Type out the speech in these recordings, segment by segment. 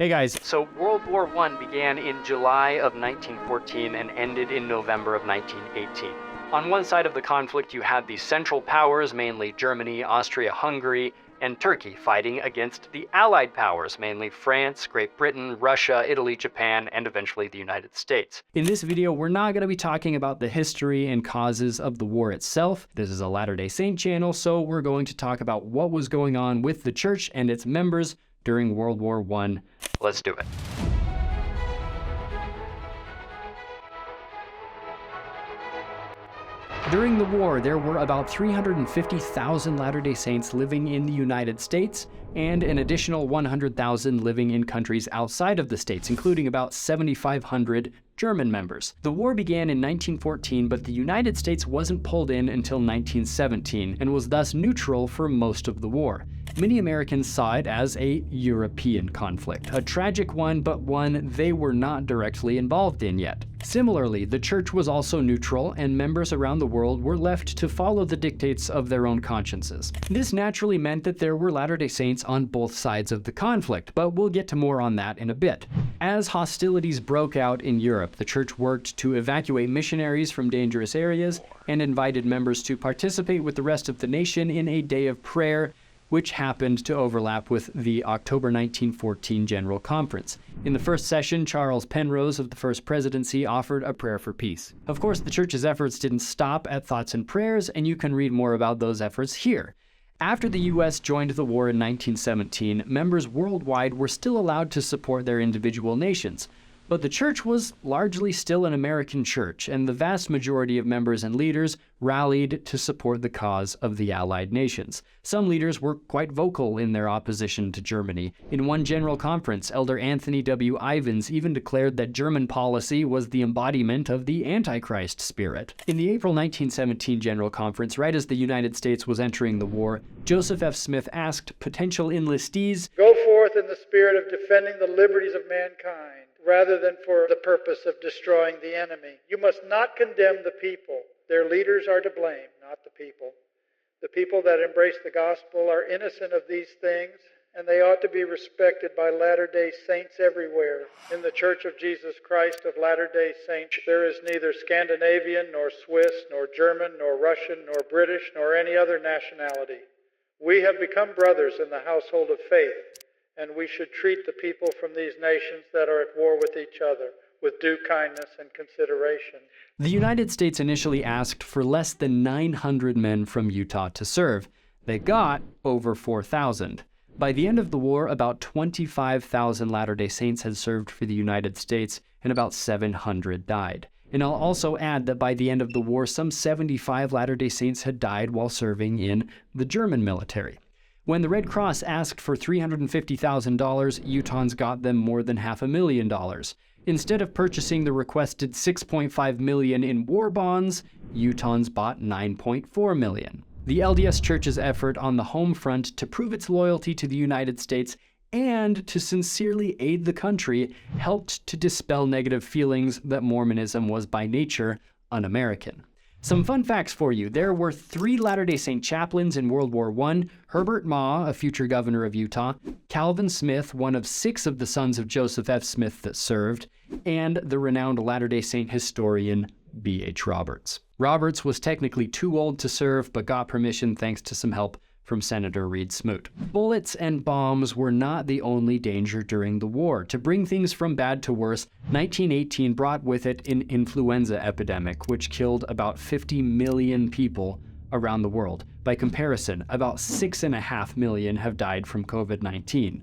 Hey guys, so World War I began in July of 1914 and ended in November of 1918. On one side of the conflict you had the Central Powers, mainly Germany, Austria-Hungary, and Turkey, fighting against the Allied Powers, mainly France, Great Britain, Russia, Italy, Japan, and eventually the United States. In this video, we're not going to be talking about the history and causes of the war itself. This is a Latter-day Saint channel, so we're going to talk about what was going on with the church and its members during World War I. Let's do it. During the war, there were about 350,000 Latter-day Saints living in the United States, and an additional 100,000 living in countries outside of the States, including about 7,500 German members. The war began in 1914, but the United States wasn't pulled in until 1917, and was thus neutral for most of the war. Many Americans saw it as a European conflict, a tragic one, but one they were not directly involved in yet. Similarly, the church was also neutral, and members around the world were left to follow the dictates of their own consciences. This naturally meant that there were Latter-day Saints on both sides of the conflict, but we'll get to more on that in a bit. As hostilities broke out in Europe, the church worked to evacuate missionaries from dangerous areas and invited members to participate with the rest of the nation in a day of prayer, which happened to overlap with the October 1914 General Conference. In the first session, Charles Penrose of the First Presidency offered a prayer for peace. Of course, the church's efforts didn't stop at thoughts and prayers, and you can read more about those efforts here. After the U.S. joined the war in 1917, members worldwide were still allowed to support their individual nations. But the church was largely still an American church, and the vast majority of members and leaders rallied to support the cause of the Allied nations. Some leaders were quite vocal in their opposition to Germany. In one general conference, Elder Anthony W. Ivins even declared that German policy was the embodiment of the Antichrist spirit. In the April 1917 General Conference, right as the United States was entering the war, Joseph F. Smith asked potential enlistees, "Go forth in the spirit of defending the liberties of mankind, rather than for the purpose of destroying the enemy. You must not condemn the people. Their leaders are to blame, not the people. The people that embrace the gospel are innocent of these things, and they ought to be respected by Latter-day Saints everywhere. In the Church of Jesus Christ of Latter-day Saints, there is neither Scandinavian, nor Swiss, nor German, nor Russian, nor British, nor any other nationality. We have become brothers in the household of faith, and we should treat the people from these nations that are at war with each other with due kindness and consideration." The United States initially asked for less than 900 men from Utah to serve. They got over 4,000. By the end of the war, about 25,000 Latter-day Saints had served for the United States, and about 700 died. And I'll also add that by the end of the war, some 75 Latter-day Saints had died while serving in the German military. When the Red Cross asked for $350,000, Utahns got them more than $500,000. Instead of purchasing the requested $6.5 million in war bonds, Utahns bought $9.4 million. The LDS Church's effort on the home front to prove its loyalty to the United States and to sincerely aid the country helped to dispel negative feelings that Mormonism was by nature un-American. Some fun facts for you. There were 3 Latter-day Saint chaplains in World War I, Herbert Ma, a future governor of Utah, Calvin Smith, one of 6 of the sons of Joseph F. Smith that served, and the renowned Latter-day Saint historian B.H. Roberts. Roberts was technically too old to serve, but got permission thanks to some help from Senator Reed Smoot. Bullets and bombs were not the only danger during the war. To bring things from bad to worse, 1918 brought with it an influenza epidemic, which killed about 50 million people around the world. By comparison, about 6.5 million have died from COVID-19.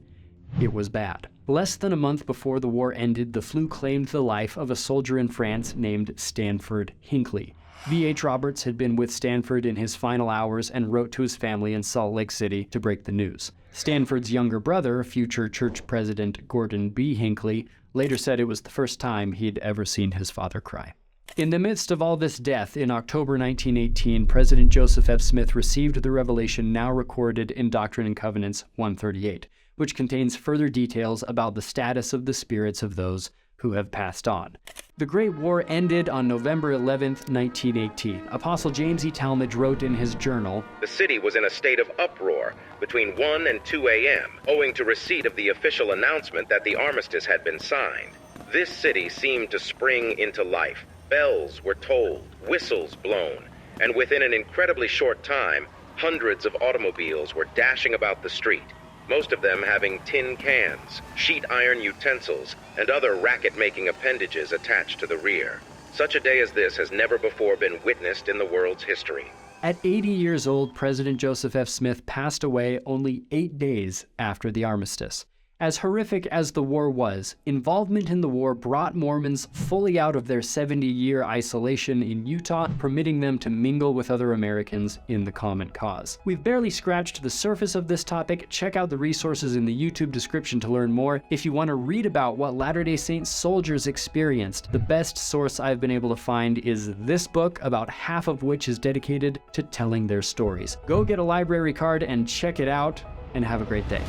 It was bad. Less than a month before the war ended, the flu claimed the life of a soldier in France named Stanford Hinckley. B.H. Roberts had been with Stanford in his final hours and wrote to his family in Salt Lake City to break the news. Stanford's younger brother, future church president Gordon B. Hinckley, later said it was the first time he'd ever seen his father cry. In the midst of all this death, in October 1918, President Joseph F. Smith received the revelation now recorded in Doctrine and Covenants 138, which contains further details about the status of the spirits of those who have passed on. The Great War ended on November 11, 1918. Apostle James E. Talmage wrote in his journal, "The city was in a state of uproar between 1 and 2 a.m., owing to receipt of the official announcement that the armistice had been signed. This city seemed to spring into life. Bells were tolled, whistles blown, and within an incredibly short time, hundreds of automobiles were dashing about the street, most of them having tin cans, sheet iron utensils, and other racket-making appendages attached to the rear. Such a day as this has never before been witnessed in the world's history." At 80 years old, President Joseph F. Smith passed away only 8 days after the armistice. As horrific as the war was, involvement in the war brought Mormons fully out of their 70-year isolation in Utah, permitting them to mingle with other Americans in the common cause. We've barely scratched the surface of this topic. Check out the resources in the YouTube description to learn more. If you want to read about what Latter-day Saint soldiers experienced, the best source I've been able to find is this book, about half of which is dedicated to telling their stories. Go get a library card and check it out, and have a great day.